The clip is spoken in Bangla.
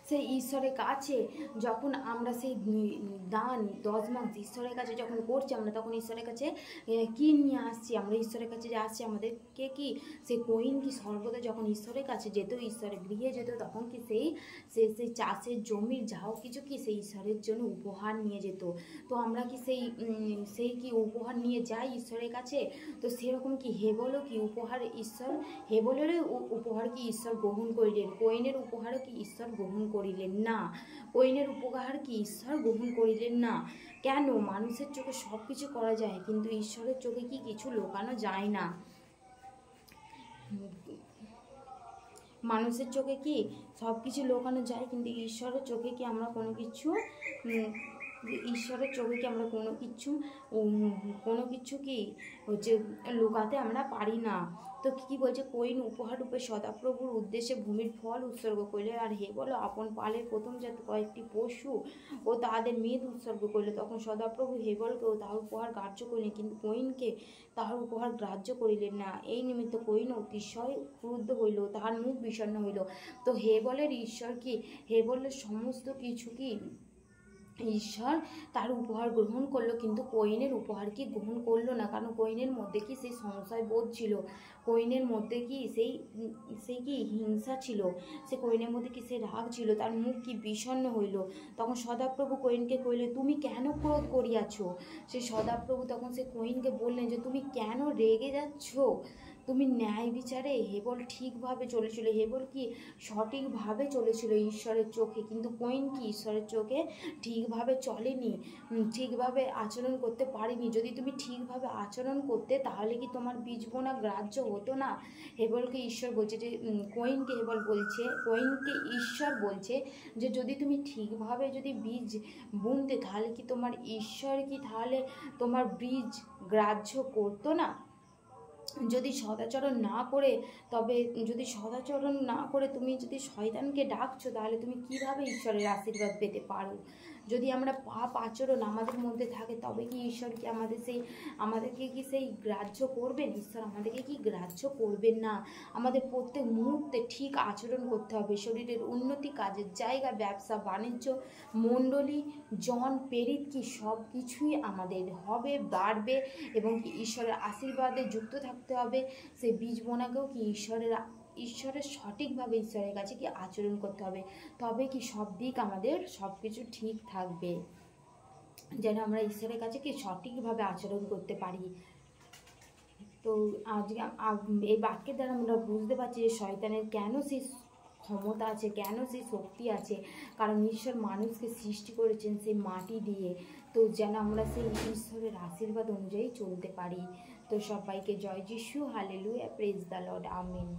সেই ঈশ্বরের কাছে যখন আমরা সেই দান দশমাংশ ঈশ্বরের কাছে যখন করছি, আমরা তখন ঈশ্বরের কাছে কি নিয়ে আসছি? আমরা ঈশ্বরের কাছে যে আসছি, আমাদেরকে কি সেই কইন কি সর্বদা যখন ঈশ্বরের কাছে যেত, ঈশ্বরের গৃহে যেত, তখন কি সেই চাষের জমির যাও কিছু কি সেই ঈশ্বরের জন্য উপহার নিয়ে যেত? তো আমরা কি সেই কি উপহার নিয়ে যাই ঈশ্বরের কাছে? তো সেরকম কি হেবলও কি উপহার ঈশ্বর, হেবলেরও উপহার কি ঈশ্বর গ্রহণ করিলেন? কইনের উপহারও কি ঈশ্বর গ্রহণ করিলেন না? কইনের উপহার কি ঈশ্বর গ্রহণ করিলেন না? কেন? মানুষের চোখে সব কিছু করা যায়, কিন্তু ঈশ্বরের চোখে কি কিছু লুকানো যায় না? মানুষের চোখে কি সব কিছু লুকানো যায়, কিন্তু ঈশ্বরের চোখে কি আমরা কোনো কিছু ঈশ্বরের চোখে কি আমরা কোনো কিছু কি হচ্ছে লুকাতে আমরা পারি না। তো কি বলছে? কইন উপহার রূপে সদাপ্রভুর উদ্দেশ্যে ভূমির ফল উৎসর্গ করলে, আর হে বলো আপন পালের প্রথম জাত কয়েকটি পশু ও তাহাদের মেদ উৎসর্গ করলে। তখন সদাপ্রভু হেবলকেও তাহার উপহার গ্রাহ্য করিলেন, কিন্তু কইনকে তাহার উপহার গ্রাহ্য করিলেন না। এই নিমিত্ত কইন অতিশয় ক্রুদ্ধ হইল, তাহার মুখ বিষণ্ণ হইল। তো হেবলের ঈশ্বর কি, হেবলের সমস্ত কিছু কি ঈশ্বর তার উপহার গ্রহণ করলো, কিন্তু কইনের উপহার কি গ্রহণ করলো না? কারণ কইনের মধ্যে কি সেই সংশয় বোধ ছিল, কইনের মধ্যে কি সেই কি হিংসা ছিল, সে কইনের মধ্যে কি সেই রাগ ছিল, তার মুখ কি বিষণ্ণ হইল। তখন সদাপ্রভু কইনকে কইলে, তুমি কেন ক্রোধ করিয়াছ? সে সদাপ্রভু তখন সে কইনকে বললেন যে তুমি কেন রেগে যাচ্ছ? তুমি ন্যায় বিচারে হেবল ঠিকভাবে চলেছিল, হেবল কি সঠিকভাবে চলেছিল ঈশ্বরের চোখে, কিন্তু কইন কি ঈশ্বরের চোখে ঠিকভাবে চলেনি, ঠিকভাবে আচরণ করতে পারেনি। যদি তুমি ঠিকভাবে আচরণ করতে, তাহলে কি তোমার বীজ বোনা গ্রাহ্য হতো না? হেবলকে ঈশ্বর বলছে যে কইনকে হেবল বলছে, কইনকে ঈশ্বর বলছে যে যদি তুমি ঠিকভাবে যদি বীজ বুনতে, তাহলে কি তোমার ঈশ্বর কি তাহলে তোমার বীজ গ্রাহ্য করতো না? যদি সদাচরণ না করে, তবে যদি সদাচরণ না করে তুমি যদি শয়তানকে ডাকছো, তাহলে তুমি কিভাবে ঈশ্বরের আশীর্বাদ পেতে পারো? যদি আমরা পাপ আচরণ আমাদের মধ্যে থাকে, তবে কি ঈশ্বর কি আমাদেরকে কি সেই গ্রাহ্য করবেন? ঈশ্বর আমাদেরকে কি গ্রাহ্য করবেন না। আমাদের প্রত্যেক মুহূর্তে ঠিক আচরণ করতে হবে। শরীরের উন্নতি, কাজের জায়গা, ব্যবসা বাণিজ্য, মণ্ডলী, জন, প্রেরিত কি সব কিছুই আমাদের হবে, বাড়বে, এবং কি ঈশ্বরের আশীর্বাদে যুক্ত থাকতে হবে। সেই বীজ বোনাকেও কি ঈশ্বরের সঠিকভাবে ঈশ্বরের কাছে কি আচরণ করতে হবে, তবে কি সব দিক আমাদের সব কিছু ঠিক থাকবে, যেন আমরা ঈশ্বরের কাছে কি সঠিকভাবে আচরণ করতে পারি। তো আজকে এই বাক্যের দ্বারা আমরা বুঝতে পারছি যে শয়তানের কেন সেই ক্ষমতা আছে, কেন সেই শক্তি আছে। কারণ ঈশ্বর মানুষকে সৃষ্টি করেছেন সেই মাটি দিয়ে, তো যেন আমরা সেই ঈশ্বরের আশীর্বাদ অনুযায়ী চলতে পারি। তো সবাইকে জয় যিশু, hallelujah, praise the Lord, Amin.